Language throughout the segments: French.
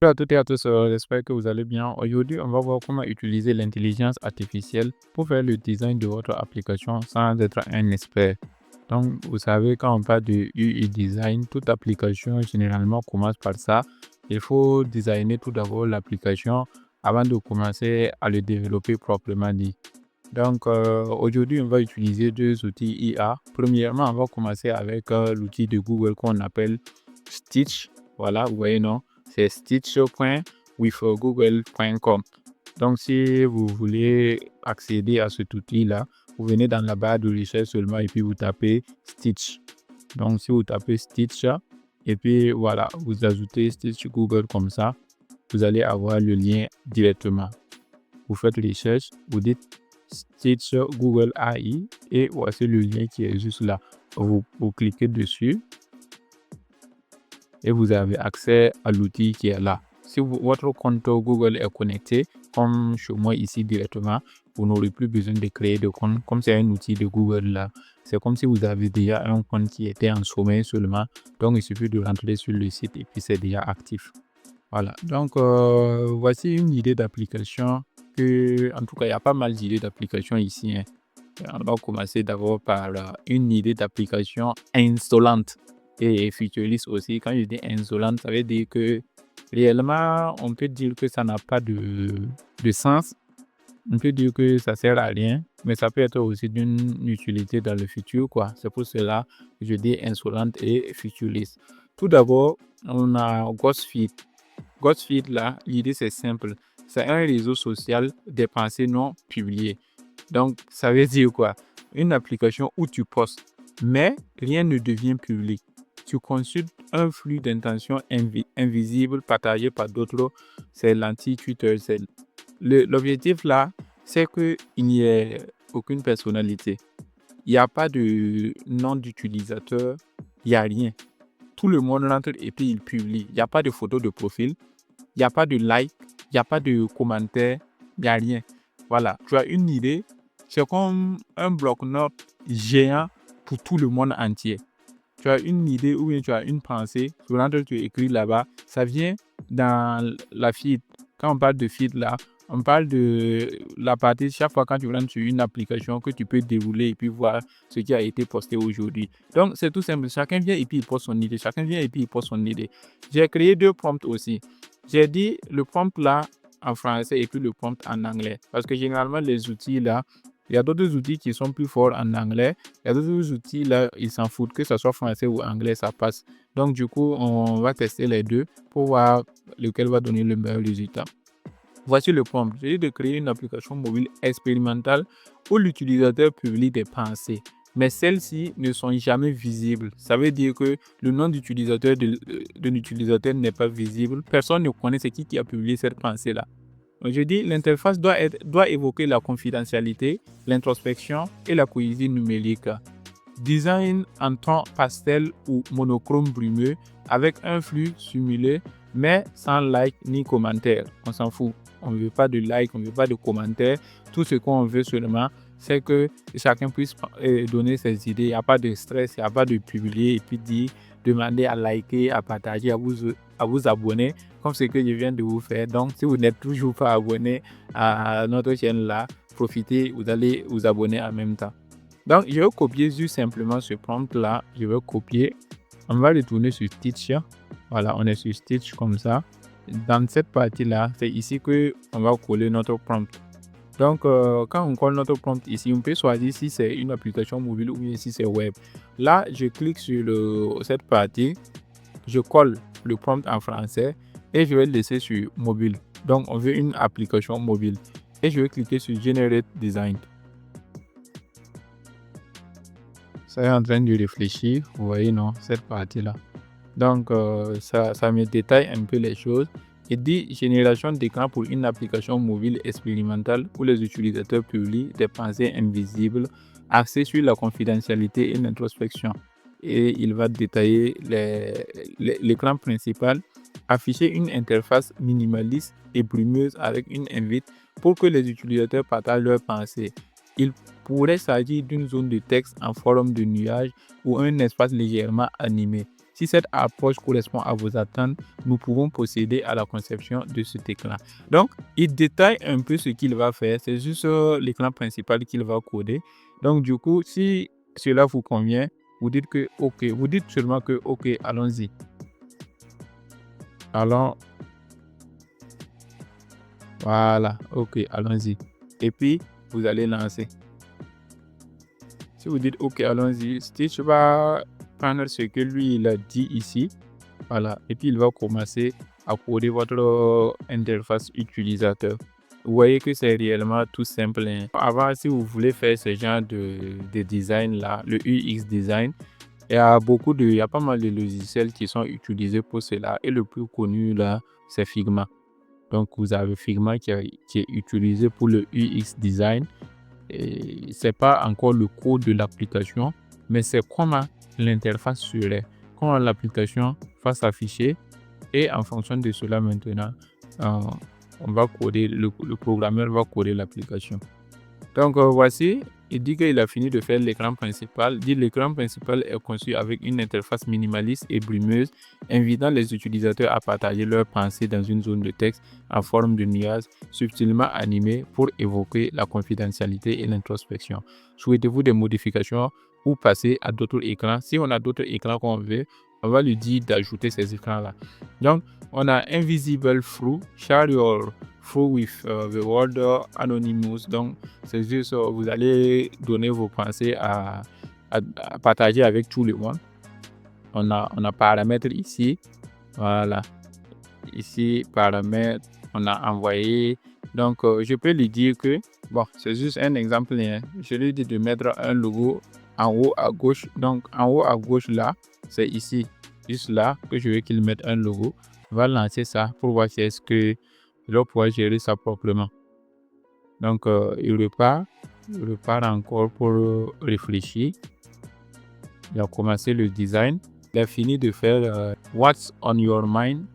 Bonjour à toutes et à tous, j'espère que vous allez bien. Aujourd'hui, on va voir comment utiliser l'intelligence artificielle pour faire le design de votre application sans être un expert. Donc, vous savez, quand on parle de UI design, toute application généralement commence par ça. Il faut designer tout d'abord l'application avant de commencer à le développer proprement dit. Donc, aujourd'hui, on va utiliser deux outils IA. Premièrement, on va commencer avec l'outil de Google qu'on appelle Stitch. Voilà, vous voyez, non? C'est stitch.withgoogle.com. Donc, si vous voulez accéder à cet outil-là, vous venez dans la barre de recherche seulement et puis vous tapez Stitch. Donc, si vous tapez Stitch et puis voilà, vous ajoutez Stitch Google comme ça, vous allez avoir le lien directement. Vous faites recherche, vous dites Stitch Google AI et voici le lien qui est juste là. Vous cliquez dessus et vous avez accès à l'outil qui est là. Si votre compte Google est connecté, comme chez moi ici directement, vous n'aurez plus besoin de créer de compte. Comme c'est un outil de Google là, c'est comme si vous avez déjà un compte qui était en sommeil seulement. Donc, il suffit de rentrer sur le site et puis c'est déjà actif. Voilà. Donc, voici une idée d'application en tout cas, il y a pas mal d'idées d'application ici, hein. On va commencer d'abord par une idée d'application insolente et futuriste aussi. Quand je dis insolente, ça veut dire que réellement, on peut dire que ça n'a pas de sens. On peut dire que ça sert à rien, mais ça peut être aussi d'une utilité dans le futur, quoi. C'est pour cela que je dis insolente et futuriste. Tout d'abord, on a Ghostfeed. Ghostfeed, là, l'idée c'est simple. C'est un réseau social des pensées non publiées. Donc, ça veut dire quoi? Une application où tu postes, mais rien ne devient public. Tu consultes un flux d'intentions invisibles partagé par d'autres. C'est l'anti-Twitter. L'objectif là, c'est qu'il n'y ait aucune personnalité. Il n'y a pas de nom d'utilisateur. Il n'y a rien. Tout le monde rentre et puis il publie. Il n'y a pas de photo de profil. Il n'y a pas de like. Il n'y a pas de commentaire. Il n'y a rien. Voilà. Tu as une idée. C'est comme un bloc-notes géant pour tout le monde entier. Tu as une idée ou bien tu as une pensée, tu rentres, tu écris là-bas, ça vient dans la feed. Quand on parle de feed là, on parle de la partie, chaque fois quand tu rentres sur une application que tu peux dérouler et puis voir ce qui a été posté aujourd'hui. Donc, c'est tout simple. Chacun vient et puis il poste son idée. Chacun vient et puis il poste son idée. J'ai créé deux prompts aussi. J'ai dit le prompt là en français et puis le prompt en anglais. Parce que généralement, les outils là, il y a d'autres outils qui sont plus forts en anglais. Il y a d'autres outils là, ils s'en foutent, que ce soit français ou anglais, ça passe. Donc, du coup, on va tester les deux pour voir lequel va donner le meilleur résultat. Voici le prompt. J'ai dit de créer une application mobile expérimentale où l'utilisateur publie des pensées. Mais celles-ci ne sont jamais visibles. Ça veut dire que le nom d'utilisateur de l'utilisateur n'est pas visible. Personne ne connaît c'est qui a publié cette pensée-là. Je dis l'interface doit évoquer la confidentialité, l'introspection et la cohésion numérique. Design en ton pastel ou monochrome brumeux avec un flux simulé mais sans like ni commentaire. On s'en fout. On ne veut pas de like, on ne veut pas de commentaire. Tout ce qu'on veut seulement, c'est que chacun puisse donner ses idées. Il n'y a pas de stress, il n'y a pas de publier et puis demander à liker, à partager, à vous abonner, comme ce que je viens de vous faire. Donc, si vous n'êtes toujours pas abonné à notre chaîne là, profitez, vous allez vous abonner en même temps. Donc, je vais copier juste simplement ce prompt là. Je vais copier. On va le tourner sur Stitch. Voilà, on est sur Stitch comme ça. Dans cette partie-là, c'est ici qu'on va coller notre prompt. Donc, quand on colle notre prompt ici, on peut choisir si c'est une application mobile ou bien si c'est web. Là, je clique sur cette partie. Je colle le prompt en français et je vais le laisser sur mobile. Donc, on veut une application mobile. Et je vais cliquer sur Generate Design. Ça est en train de réfléchir, vous voyez, non, cette partie-là. Donc, ça me détaille un peu les choses. Il dit génération d'écran pour une application mobile expérimentale où les utilisateurs publient des pensées invisibles axées sur la confidentialité et l'introspection. Et il va détailler l'écran principal, afficher une interface minimaliste et brumeuse avec une invite pour que les utilisateurs partagent leurs pensées. Il pourrait s'agir d'une zone de texte en forme de nuage ou un espace légèrement animé. Si cette approche correspond à vos attentes, nous pouvons procéder à la conception de cet écran. Donc, il détaille un peu ce qu'il va faire. C'est juste l'écran principal qu'il va coder. Donc, du coup, si cela vous convient, vous dites que OK. Vous dites seulement que OK, allons-y. Allons. Voilà, OK, allons-y. Et puis, vous allez lancer. Si vous dites OK, allons-y, Stitch va prendre ce que lui, il a dit ici. Voilà, et puis il va commencer à coder votre interface utilisateur. Vous voyez que c'est réellement tout simple. Hein. Avant, si vous voulez faire ce genre de design là, le UX design, il y a pas mal de logiciels qui sont utilisés pour cela. Et le plus connu là, c'est Figma. Donc, vous avez Figma qui est utilisé pour le UX design. Et c'est pas encore le code de l'application, mais c'est comment l'interface serait, comment l'application va s'afficher. Et en fonction de cela, maintenant, on va coder, le programmeur va coder l'application. Donc, voici, il dit qu'il a fini de faire l'écran principal. Il dit l'écran principal est conçu avec une interface minimaliste et brumeuse, invitant les utilisateurs à partager leurs pensées dans une zone de texte en forme de nuage, subtilement animée pour évoquer la confidentialité et l'introspection. Souhaitez-vous des modifications ou passer à d'autres écrans? Si on a d'autres écrans qu'on veut, on va lui dire d'ajouter ces écrans-là. Donc, on a Invisible Through, Share Your Through with the Word Anonymous. Donc, c'est juste, vous allez donner vos pensées à partager avec tout le monde. On a paramètres ici. Voilà. Ici, paramètres, on a envoyé. Donc, je peux lui dire que, bon, c'est juste un exemple. Hein. Je lui dis de mettre un logo en haut à gauche. Donc, en haut à gauche, là, c'est ici, juste là, que je veux qu'il mette un logo. On va lancer ça pour voir si est-ce que je vais pouvoir gérer ça proprement. Donc, il repart encore pour réfléchir. Il a commencé le design. Il a fini de faire What's on your mind.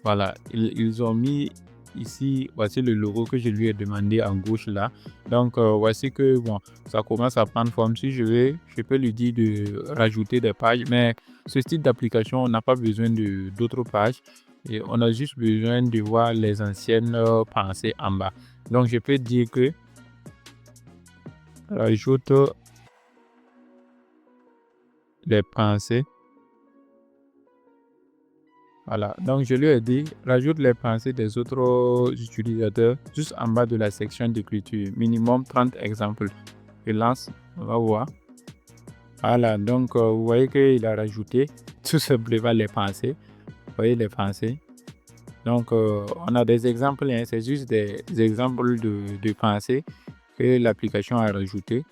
Voilà, ils ont mis ici, voici le logo que je lui ai demandé en gauche là. Donc, voici que bon, ça commence à prendre forme. Si je peux lui dire de rajouter des pages, mais ce style d'application, on n'a pas besoin d'autres pages. Et on a juste besoin de voir les anciennes pensées en bas. Donc, je peux dire que rajoute les pensées. Voilà, donc je lui ai dit, rajoute les pensées des autres utilisateurs juste en bas de la section d'écriture, minimum 30 exemples. Je lance, on va voir. Voilà, donc vous voyez qu'il a rajouté tout simplement les pensées. Vous voyez les pensées. Donc, on a des exemples, hein, c'est juste des exemples de pensées que l'application a rajouté.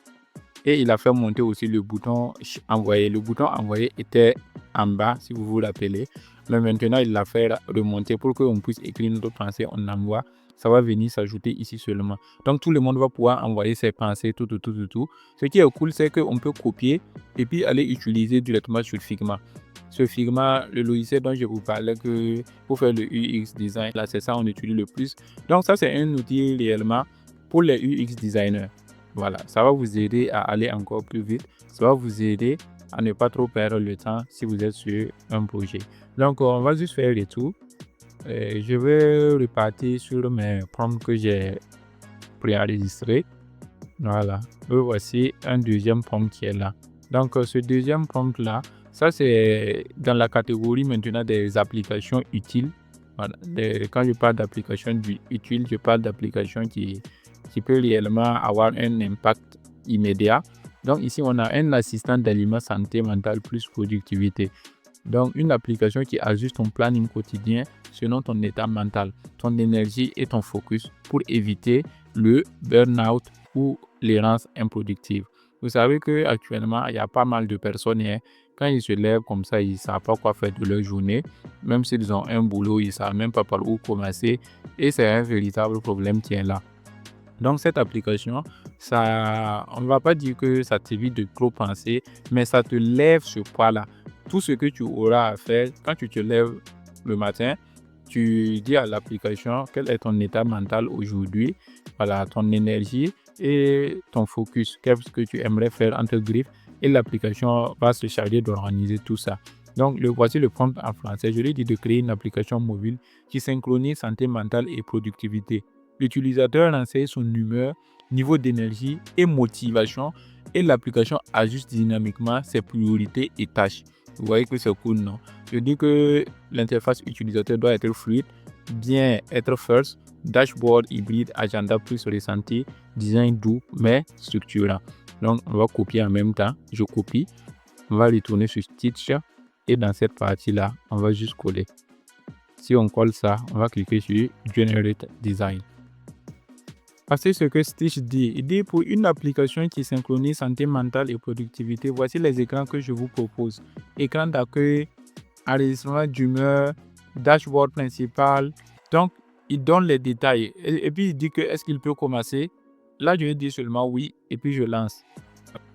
Et il a fait monter aussi le bouton envoyer. Le bouton envoyer était en bas, si vous vous rappelez. Mais maintenant, il l'a fait remonter pour qu'on puisse écrire notre pensée. On envoie. Ça va venir s'ajouter ici seulement. Donc, tout le monde va pouvoir envoyer ses pensées, tout. Ce qui est cool, c'est qu'on peut copier et puis aller utiliser directement sur Figma. Sur Figma, le logiciel dont je vous parlais que pour faire le UX design, là, c'est ça on utilise le plus. Donc, ça, c'est un outil réellement pour les UX designers. Voilà, ça va vous aider à aller encore plus vite. Ça va vous aider à ne pas trop perdre le temps si vous êtes sur un projet. Donc, on va juste faire le tour. Je vais repartir sur mes prompts que j'ai préenregistrés. Voilà, voici un deuxième prompt qui est là. Donc, ce deuxième prompt-là, ça c'est dans la catégorie maintenant des applications utiles. Voilà. Quand je parle d'applications utiles, je parle d'applications qui peut réellement avoir un impact immédiat. Donc ici, on a un assistant d'aliment santé mentale plus productivité. Donc une application qui ajuste ton planning quotidien selon ton état mental, ton énergie et ton focus pour éviter le burn-out ou l'errance improductive. Vous savez qu'actuellement, il y a pas mal de personnes, hein, quand ils se lèvent comme ça, ils ne savent pas quoi faire de leur journée. Même s'ils ont un boulot, ils ne savent même pas par où commencer. Et c'est un véritable problème qui est là. Donc, cette application, on ne va pas dire que ça t'évite de trop penser, mais ça te lève ce poids-là. Tout ce que tu auras à faire, quand tu te lèves le matin, tu dis à l'application quel est ton état mental aujourd'hui, voilà, ton énergie et ton focus, qu'est-ce que tu aimerais faire entre griffes, et l'application va se charger d'organiser tout ça. Donc, voici le prompt en français. Je lui ai dit de créer une application mobile qui synchronise santé mentale et productivité. L'utilisateur renseigne son humeur, niveau d'énergie et motivation et l'application ajuste dynamiquement ses priorités et tâches. Vous voyez que c'est cool, non? Je dis que l'interface utilisateur doit être fluide, bien être first, dashboard hybride, agenda plus ressenti, design doux mais structurant. Donc, on va copier en même temps. Je copie. On va retourner sur Stitch et dans cette partie-là, on va juste coller. Si on colle ça, on va cliquer sur Generate Design. Voici ce que Stitch dit. Il dit pour une application qui synchronise santé mentale et productivité, voici les écrans que je vous propose. Écran d'accueil, enregistrement d'humeur, dashboard principal. Donc, il donne les détails. Et puis, il dit que est-ce qu'il peut commencer. Là, je lui dis seulement oui et puis je lance.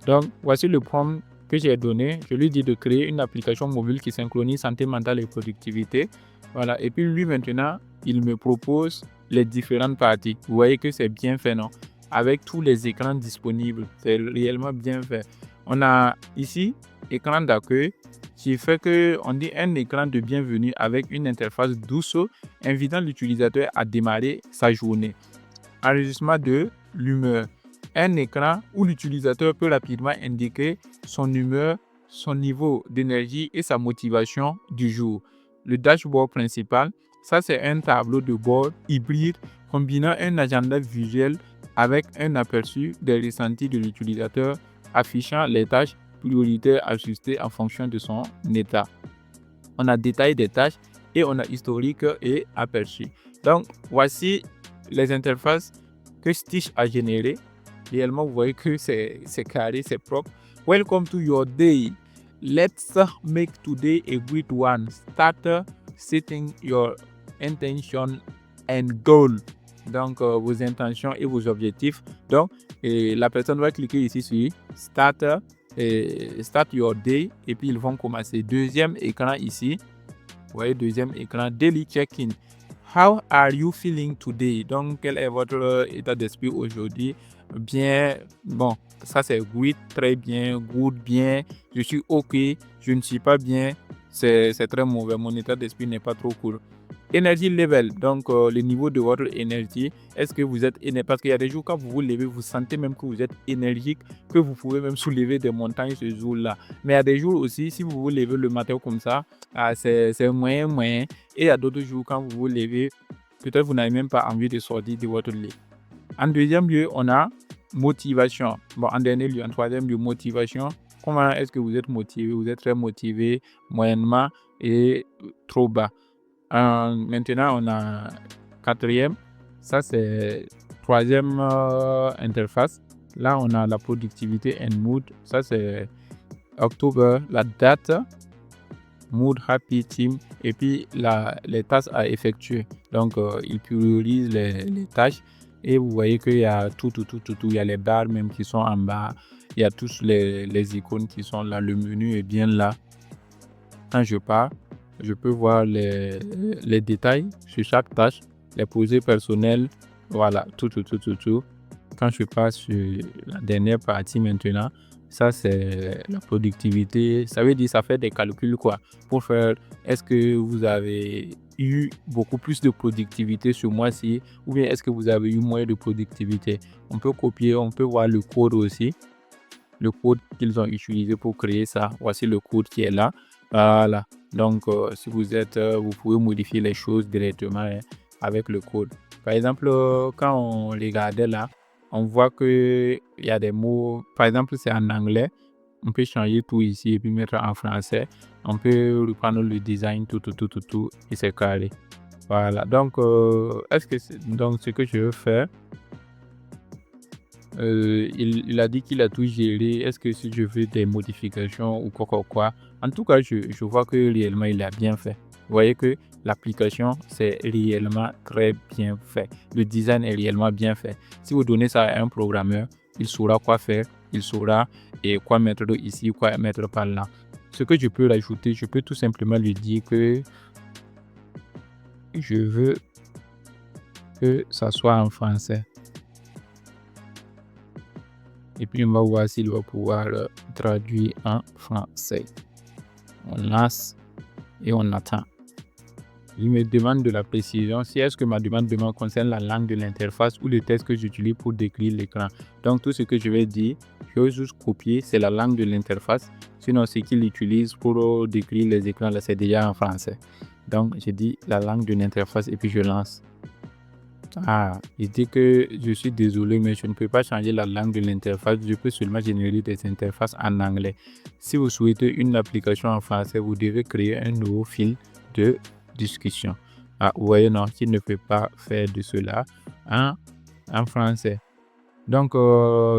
Donc, voici le prompt que j'ai donné. Je lui dis de créer une application mobile qui synchronise santé mentale et productivité. Voilà. Et puis, lui, maintenant, il me propose les différentes parties. Vous voyez que c'est bien fait, non? Avec tous les écrans disponibles. C'est réellement bien fait. On a ici, écran d'accueil, qui fait qu'on dit un écran de bienvenue avec une interface douce, invitant l'utilisateur à démarrer sa journée. Enregistrement de l'humeur. Un écran où l'utilisateur peut rapidement indiquer son humeur, son niveau d'énergie et sa motivation du jour. Le dashboard principal, ça c'est un tableau de bord hybride combinant un agenda visuel avec un aperçu des ressentis de l'utilisateur affichant les tâches prioritaires ajustées en fonction de son état. On a détail des tâches et on a historique et aperçu. Donc, voici les interfaces que Stitch a générées. Réellement, vous voyez que c'est carré, c'est propre. Welcome to your day. Let's make today a great one. Start setting your intention and goal. Donc, vos intentions et vos objectifs. Donc, la personne va cliquer ici sur Start your day et puis ils vont commencer. Deuxième écran ici. Vous voyez, deuxième écran, Daily Check-in. How are you feeling today? Donc, quel est votre état d'esprit aujourd'hui? Bien, bon, ça c'est great, très bien, good, bien, je suis ok, je ne suis pas bien, c'est très mauvais, mon état d'esprit n'est pas trop cool. Energy level, donc le niveau de votre énergie, est-ce que vous êtes énergique? Parce qu'il y a des jours quand vous vous levez, vous sentez même que vous êtes énergique, que vous pouvez même soulever des montagnes ce jour-là. Mais il y a des jours aussi, si vous vous levez le matin comme ça, c'est moyen. Et il y a d'autres jours quand vous vous levez, peut-être vous n'avez même pas envie de sortir de votre lit. En deuxième lieu, on a motivation. Bon, en dernier lieu, en troisième lieu, motivation. Comment est-ce que vous êtes motivé? Vous êtes très motivé, moyennement et trop bas. Maintenant, on a quatrième. Ça, c'est troisième interface. Là, on a la productivité and mood. Ça, c'est octobre, la date, mood, happy, team, et puis les tâches à effectuer. Donc, il priorise les tâches. Et vous voyez qu'il y a tout. Il y a les barres même qui sont en bas. Il y a tous les icônes qui sont là. Le menu est bien là. Quand je pars, je peux voir les détails sur chaque tâche, les projets personnels. Voilà, tout. Quand je passe sur la dernière partie maintenant, ça c'est la productivité. Ça veut dire ça fait des calculs quoi. Pour faire, est-ce que vous avez eu beaucoup plus de productivité ce mois-ci ou bien est-ce que vous avez eu moins de productivité? On peut copier, on peut voir le code aussi. Le code qu'ils ont utilisé pour créer ça. Voici le code qui est là. Voilà. Donc, si vous êtes, vous pouvez modifier les choses directement avec le code. Par exemple, quand on regardait là, on voit qu'il y a des mots, par exemple, c'est en anglais. On peut changer tout ici et puis mettre en français. On peut reprendre le design, tout, et c'est carré. Voilà. Donc, donc ce que je veux faire, il a dit qu'il a tout géré. Est-ce que si je fais des modifications ou quoi. En tout cas, je vois que réellement, il a bien fait. Vous voyez que l'application, c'est réellement très bien fait. Le design est réellement bien fait. Si vous donnez ça à un programmeur, il saura quoi faire. Il saura quoi mettre ici, quoi mettre par là. Ce que je peux rajouter, je peux tout simplement lui dire que je veux que ça soit en français. Et puis, on va voir s'il va pouvoir traduire en français. On lance et on attend. Il me demande de la précision si est-ce que ma demande concerne la langue de l'interface ou le texte que j'utilise pour décrire l'écran. Donc tout ce que je vais dire, je vais juste copier, c'est la langue de l'interface. Sinon, ce qu'il utilise pour décrire les écrans, là, c'est déjà en français. Donc, je dis la langue de l'interface et puis je lance. Il dit que je suis désolé, mais je ne peux pas changer la langue de l'interface. Je peux seulement générer des interfaces en anglais. Si vous souhaitez une application en français, vous devez créer un nouveau fil de discussion. Vous voyez, non, qu'il ne peut pas faire de cela en français. Donc,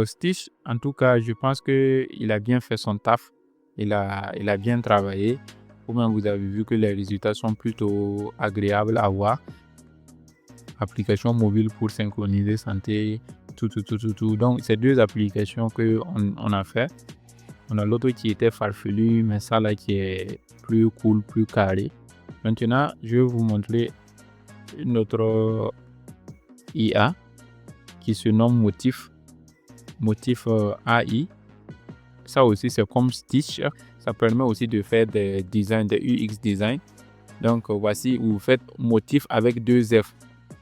Stitch, en tout cas, je pense qu'il a bien fait son taf. Il a bien travaillé. Vous avez vu que les résultats sont plutôt agréables à voir. Application mobile pour synchroniser santé, tout. Donc, c'est deux applications qu'on a fait. On a l'autre qui était farfelu, mais ça là qui est plus cool, plus carré. Maintenant, je vais vous montrer une autre IA qui se nomme Motif AI. Ça aussi, c'est comme Stitch. Ça permet aussi de faire des designs, des UX design. Donc, voici où vous faites Motif avec 2 F.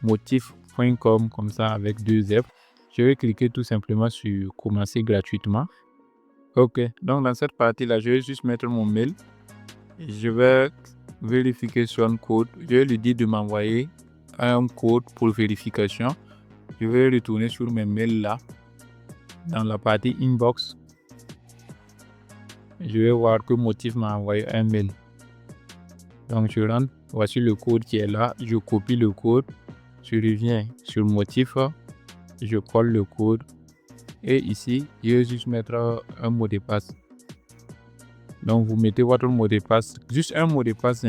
Motif.com comme ça avec 2 F. Je vais cliquer tout simplement sur commencer gratuitement. Ok, donc dans cette partie-là, je vais juste mettre mon mail. Je vais vérification code. Je vais lui dire de m'envoyer un code pour vérification. Je vais retourner sur mes mails là. Dans la partie inbox, je vais voir que Motif m'a envoyé un mail. Donc je rentre, voici le code qui est là. Je copie le code. Je reviens sur Motif. Je colle le code. Et ici, je vais juste mettre un mot de passe. Donc, vous mettez votre mot de passe, juste un mot de passe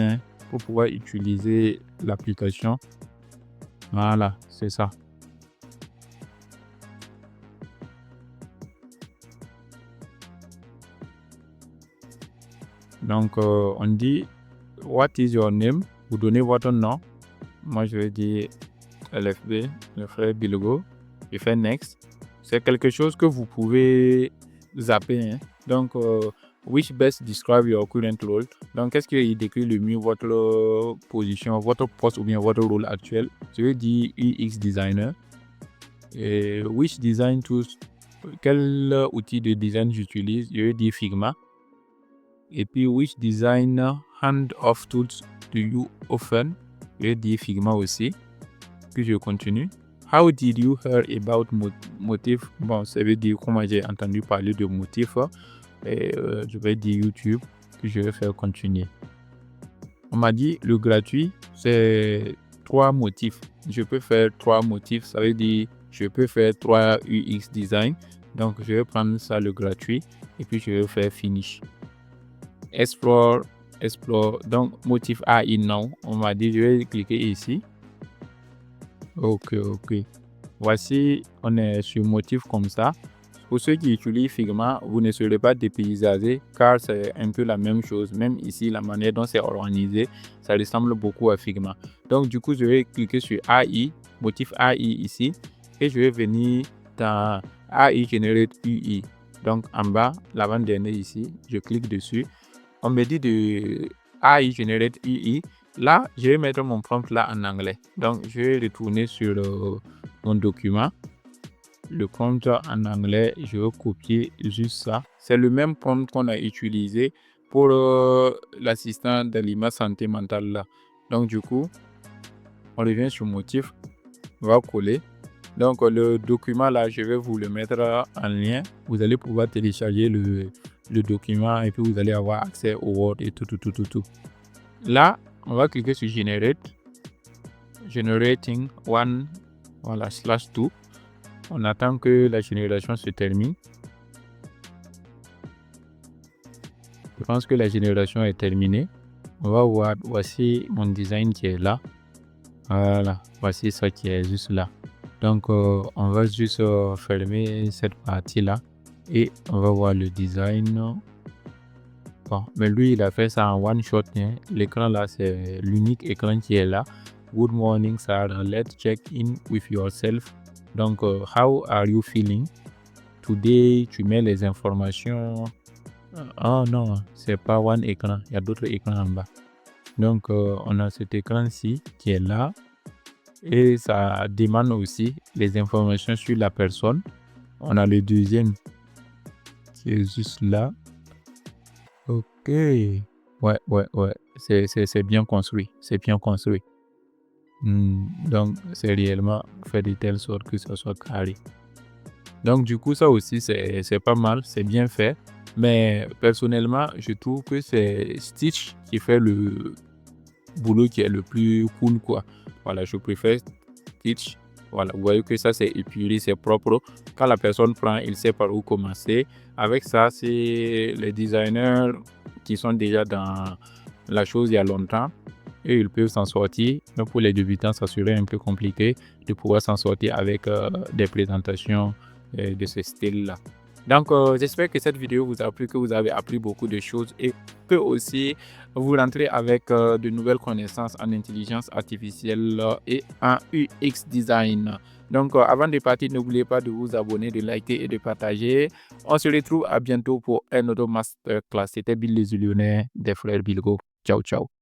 pour pouvoir utiliser l'application. Voilà, c'est ça. Donc, on dit « What is your name ?» Vous donnez votre nom. Moi, je vais dire LFB, le frère Bilogo. Je fais « Next ». C'est quelque chose que vous pouvez zapper. Donc, which best describe your current role? Donc, qu'est-ce qui décrit le mieux votre position, votre poste ou bien votre rôle actuel? Je vais dire UX designer. Et which design tools? Quel outil de design j'utilise? Je vais dire Figma. Et puis, which design hand-off tools do you often? Je vais dire Figma aussi. Puis, je continue. How did you hear about Motif? Bon, ça veut dire comment j'ai entendu parler de Motif. Et je vais dire YouTube. Puis, je vais faire continuer. On m'a dit le gratuit, c'est 3 motifs. Je peux faire 3 motifs. Ça veut dire je peux faire 3 UX design. Donc, je vais prendre ça, le gratuit. Et puis, je vais faire finish. Explore. Donc, motif AI, non. On m'a dit, je vais cliquer ici. Ok. Voici, on est sur motif comme ça. Pour ceux qui utilisent Figma, vous ne serez pas dépaysagés car c'est un peu la même chose. Même ici, la manière dont c'est organisé, ça ressemble beaucoup à Figma. Donc, du coup, je vais cliquer sur AI, motif AI ici. Et je vais venir dans AI Generate UI. Donc, en bas, l'avant-dernier ici, je clique dessus. On me dit de AI Generate UI. Là, je vais mettre mon prompt là en anglais. Donc, je vais retourner sur mon document. Le prompt en anglais, je vais copier juste ça. C'est le même prompt qu'on a utilisé pour l'assistant de l'image santé mentale là. Donc, du coup, on revient sur motif. On va coller. Donc, le document là, je vais vous le mettre en lien. Vous allez pouvoir télécharger le document et puis vous allez avoir accès au Word et tout. Là, on va cliquer sur Generate. Generating one, voilà, /2. On attend que la génération se termine. Je pense que la génération est terminée. On va voir, voici mon design qui est là. Voilà, voici ça qui est juste là. Donc, on va juste fermer cette partie-là. Et on va voir le design. Bon, mais lui, il a fait ça en one shot. L'écran là, c'est l'unique écran qui est là. Good morning, Sarah. Let's check in with yourself. Donc, how are you feeling? Today, tu mets les informations. Oh non, c'est pas one écran, il y a d'autres écrans en bas. Donc, on a cet écran-ci qui est là et ça demande aussi les informations sur la personne. On a le deuxième qui est juste là. Ok. Ouais. C'est bien construit. C'est bien construit. Donc, c'est réellement fait de telle sorte que ça soit carré. Donc, du coup, ça aussi, c'est pas mal. C'est bien fait. Mais personnellement, je trouve que c'est Stitch qui fait le boulot qui est le plus cool, quoi. Voilà, je préfère Stitch. Voilà, vous voyez que ça, c'est épuré, c'est propre. Quand la personne prend, il sait par où commencer. Avec ça, c'est les designers qui sont déjà dans la chose il y a longtemps et ils peuvent s'en sortir. Mais pour les débutants, ça serait un peu compliqué de pouvoir s'en sortir avec des présentations de ce style-là. Donc, j'espère que cette vidéo vous a plu, que vous avez appris beaucoup de choses et que aussi vous rentrez avec de nouvelles connaissances en intelligence artificielle et en UX design. Donc, avant de partir, n'oubliez pas de vous abonner, de liker et de partager. On se retrouve à bientôt pour un autre masterclass. C'était Bill les Lyonnais des frères Bilgo. Ciao, ciao.